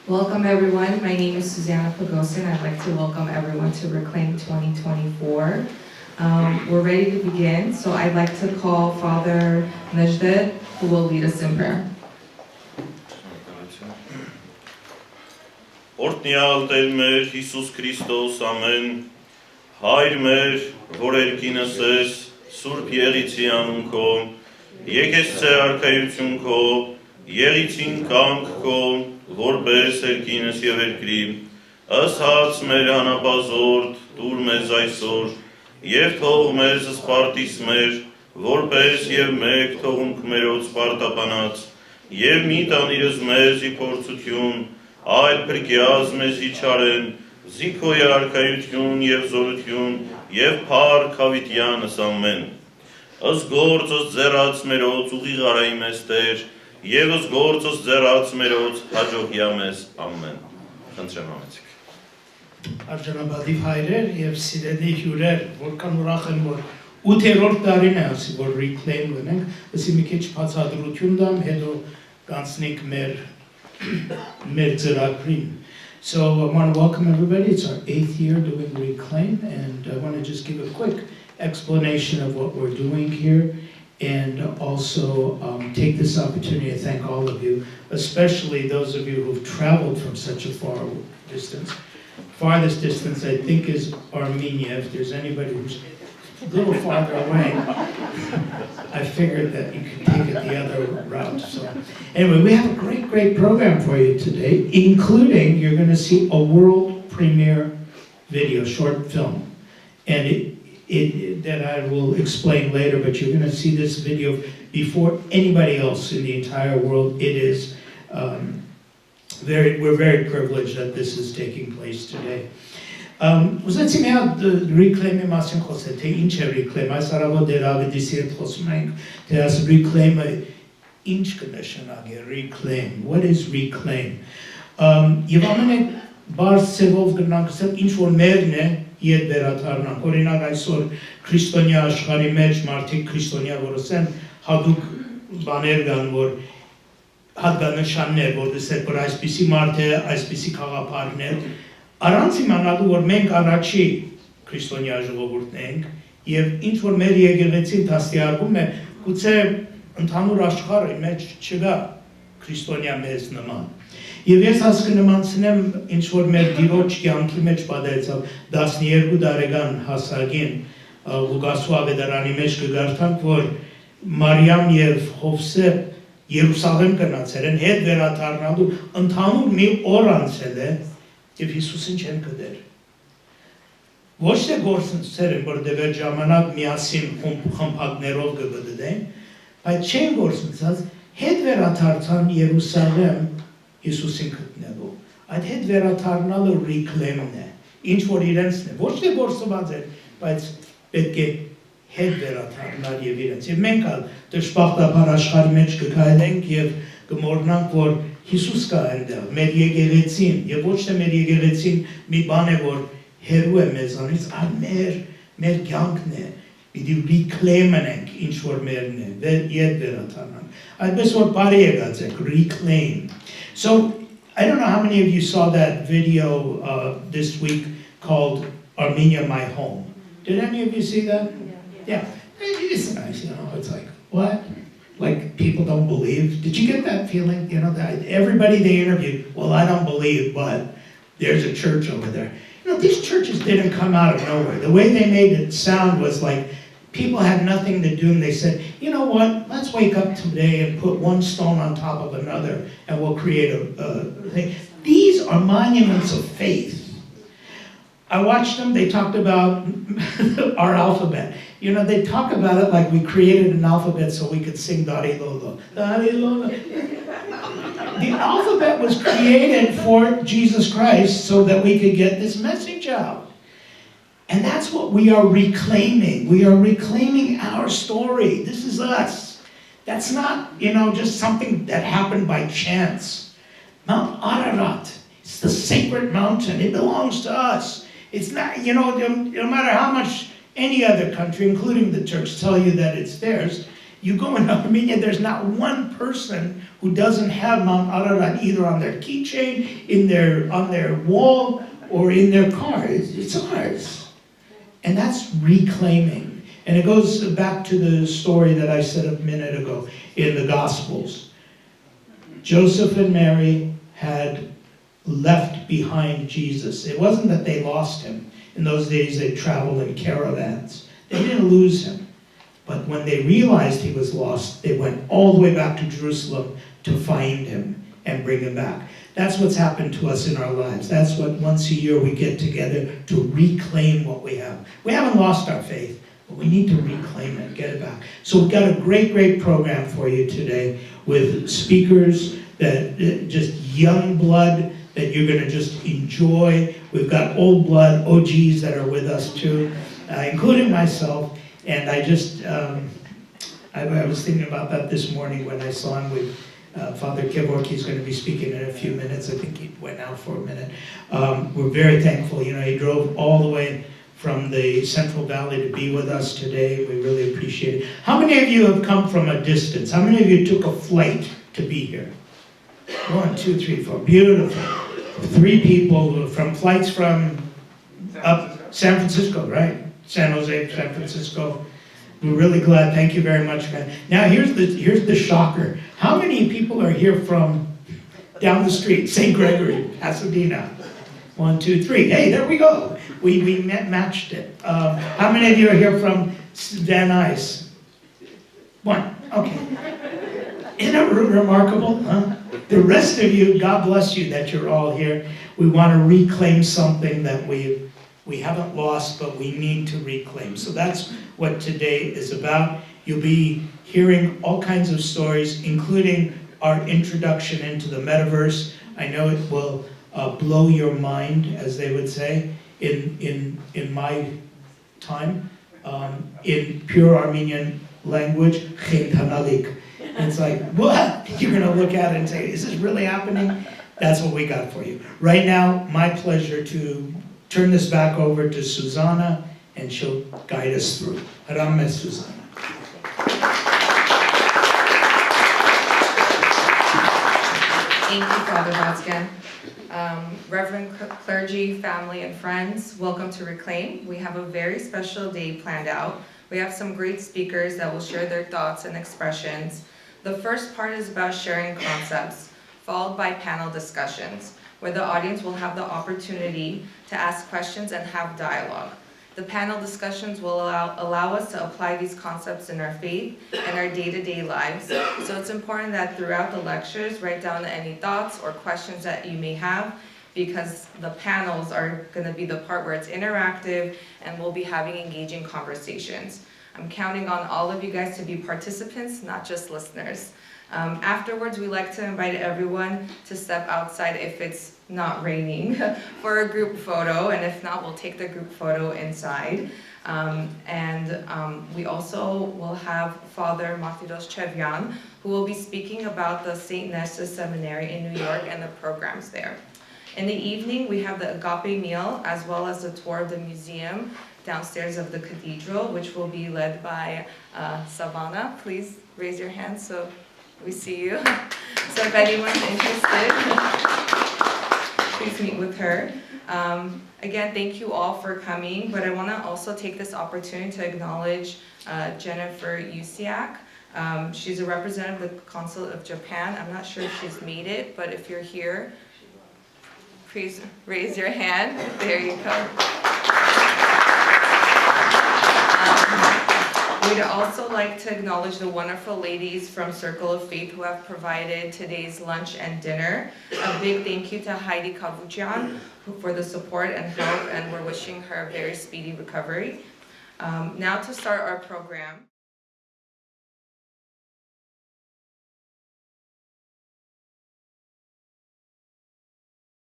Welcome everyone. My name is Susanna Pagosin. I'd like to welcome everyone to Reclaim 2024. We're ready to begin, so I'd like to call Father Nejdet, who will lead us in prayer. Օրհնյալ Տեր մեր Հիսուս Քրիստոս ամեն Հայր մեր, որ երկինս ես, Սուրբ Եղիցի անուն քո, եկես ցե արքայություն քո, Եղիցին կամք քո, որպես երկինս եւ երկրի, ըսած մեր անապազորդ, դուր մեզ այսօր, եւ թող մեզ սպարտիս մեր, որպես եւ մեկ թողունք մերոց պարտապանած, եւ մի տանիրս մեզ ի փորձություն, այլ փրկյազ մեզի չարեն, զիքոյ արքայություն եւ զորություն եւ փառք հավիտյանս ամեն։ Ըս գործս ձեռած մերոց ուղիղարայի մեզ Տեր, եւ ըս գործս ձեռած մերոց հաջողյա մեզ ամեն։ Խնդրեմ ամեցիք։ Արժանապատիվ հայրեր եւ սիրելի հյուրեր, որքան ուրախ եմ, որ 8-րդ տարին է ասի, որ reclaim գնենք, ասի մի քիչ բացատրություն դամ, հետո կանցնենք մեր ծրագրին. So I want to welcome everybody. It's our 8th year doing Reclaim, and I want to just give a quick explanation of what we're doing here, and also take this opportunity to thank all of you, especially those of you who've traveled from such a far distance. Farthest distance, I think, is Armenia. If there's anybody who's a little farther away, I figured that you could take it the other route. So anyway, we have a great program for you today, including you're going to see a world premiere video, short film. And that I will explain later, but you're going to see this video before anybody else in the entire world. It is we're very privileged that this is taking place today. Ուզեցի մի հատ reclaim-ի մասին խոսել, թե ինչ է reclaim, այս առավոտ Դավիթիս հետ խոսում ենք, թե այս reclaim-ը ինչ կնշանակի, reclaim, what is reclaim? Եվ ամենը բարձ ծևով կրնանք ասել, ինչ որ մերն է, ետ վերադառնանք, օրինակ այսօր քրիստոնյա աշխարհի մեջ մարդիկ քրիստոնյա որսեն, հատուկ բաներ կան, որ հատկանշաններ, որտեղ որ այսպիսի մարդ է, այսպիսի խաղապարներ, Առանց իմանալու, որ մենք առաջի քրիստոնյա ժողովուրդն ենք եւ ինչ որ մեր եկեղեցին դաստիարակում է, գուցե ընդհանուր աշխարհի մեջ չկա քրիստոնյա մեզ նման։ Եվ ես հասկնմանցնեմ ինչ որ մեր դիրոջ կյանքի մեջ պատահեցավ 12 տարեկան հասակին Լուկասու ավետարանի մեջ կգարտանք, որ Մարիամ եւ Հովսեփ Երուսաղեմ գնացել են հետ վերադառնալու ընդհանուր մի օր անցել է Եվ Հիսուսին չեն գտել։ Ոչ թե գործընթացեր են, որ դեպի ժամանակ միասին խմբակներով կգտնեն, բայց չեն գործընթաց, հետ վերադարձան Երուսաղեմ Հիսուսին գտնելու։ Այդ հետ վերադառնալը reclaim-ն է, ինչ որ իրենցն է, ոչ թե գործված է, բայց պետք է հետ վերադառնալ եւ իրենց։ Եվ մենք դժբախտաբար աշխարհի մեջ կգայենք եւ կմոռանանք, որ Հիսուս կա այնտեղ, մեր եկեղեցին, եւ ոչ թե մեր եկեղեցին մի բան է, որ հերու է մեզանից, այլ մեր կյանքն է, պիտի reclaim-ենք ինչ որ մերն է, ետ վերադառնանք։ Այդպես որ բարի եկած եք, reclaim. So, I don't know how many of you saw that video this week called Armenia, My Home. Did any of you see that? Yeah. It's nice, you know, it's like, what? Like people don't believe. Did you get that feeling? You know, that everybody they interviewed, well, I don't believe, but there's a church over there. You know, these churches didn't come out of nowhere. The way they made it sound was like people had nothing to do and they said, you know what, let's wake up today and put one stone on top of another and we'll create a thing. These are monuments of faith. I watched them, they talked about our alphabet. You know, they talk about it like we created an alphabet so we could sing Dari Lolo. Dari Lolo. The alphabet was created for Jesus Christ so that we could get this message out. And that's what we are reclaiming. We are reclaiming our story. This is us. That's not, you know, just something that happened by chance. Mount Ararat, it's the sacred mountain. It belongs to us. It's not, no matter how much any other country, including the Turks, tell you that it's theirs, You go in Armenia, there's not one person who doesn't have Mount Ararat either on their keychain, on their wall, or in their car. It's ours. And that's reclaiming. And it goes back to the story that I said a minute ago in the Gospels. Joseph and Mary had left behind Jesus. It wasn't that they lost him. In those days, they traveled in caravans. They didn't lose him. But when they realized he was lost, they went all the way back to Jerusalem to find him and bring him back. That's what's happened to us in our lives. That's what once a year we get together to reclaim what we have. We haven't lost our faith, but we need to reclaim it, get it back. So we've got a great, great program for you today with speakers that just young blood that you're going to just enjoy. We've got old blood, OGs that are with us too, including myself. And I just, I was thinking about that this morning when I saw him with Father Kevork. He's going to be speaking in a few minutes. I think he went out for a minute. We're very thankful. You know, he drove all the way from the Central Valley to be with us today. We really appreciate it. How many of you have come from a distance? How many of you took a flight to be here? 1, 2, 3, 4. Beautiful. 3 people from flights from up San Francisco, right? San Jose, San Francisco. We're really glad. Thank you very much, man. Now here's the shocker. How many people are here from down the street, St. Gregory, Pasadena? 1, 2, 3. Hey, there we go. We matched it. How many of you are here from Van Nuys? 1. Okay. Isn't it remarkable? Huh? The rest of you, God bless you that you're all here. We want to reclaim something that we haven't lost, but we need to reclaim. So that's what today is about. You'll be hearing all kinds of stories, including our introduction into the metaverse. I know it will blow your mind, as they would say, in my time, in pure Armenian language, it's like, what? You're going to look at it and say, is this really happening? That's what we got for you. Right now, my pleasure to turn this back over to Susanna, and she'll guide us through. Rame, Susanna. Thank you, Father Vazgen. Reverend clergy, family, and friends, welcome to Reclaim. We have a very special day planned out. We have some great speakers that will share their thoughts and expressions. The first part is about sharing concepts, followed by panel discussions, where the audience will have the opportunity to ask questions and have dialogue. The panel discussions will allow us to apply these concepts in our faith and our day-to-day lives. So it's important that throughout the lectures, write down any thoughts or questions that you may have, because the panels are going to be the part where it's interactive and we'll be having engaging conversations. I'm counting on all of you guys to be participants, not just listeners. Afterwards, we like to invite everyone to step outside if it's not raining for a group photo, and if not, we'll take the group photo inside. We also will have Father Matidos Chevyan, who will be speaking about the St. Nestor Seminary in New York and the programs there. In the evening, we have the agape meal, as well as the tour of the museum downstairs of the cathedral, which will be led by Savannah. Please raise your hand so we see you. So if anyone's interested, please meet with her. Again, thank you all for coming, but I want to also take this opportunity to acknowledge Jennifer Yusiak. She's a representative of the Consulate of Japan. I'm not sure if she's made it, but if you're here, please raise your hand. There you go. We'd also like to acknowledge the wonderful ladies from Circle of Faith who have provided today's lunch and dinner. A big thank you to Heidi Kavuchian for the support and help, and we're wishing her a very speedy recovery. Now to start our program.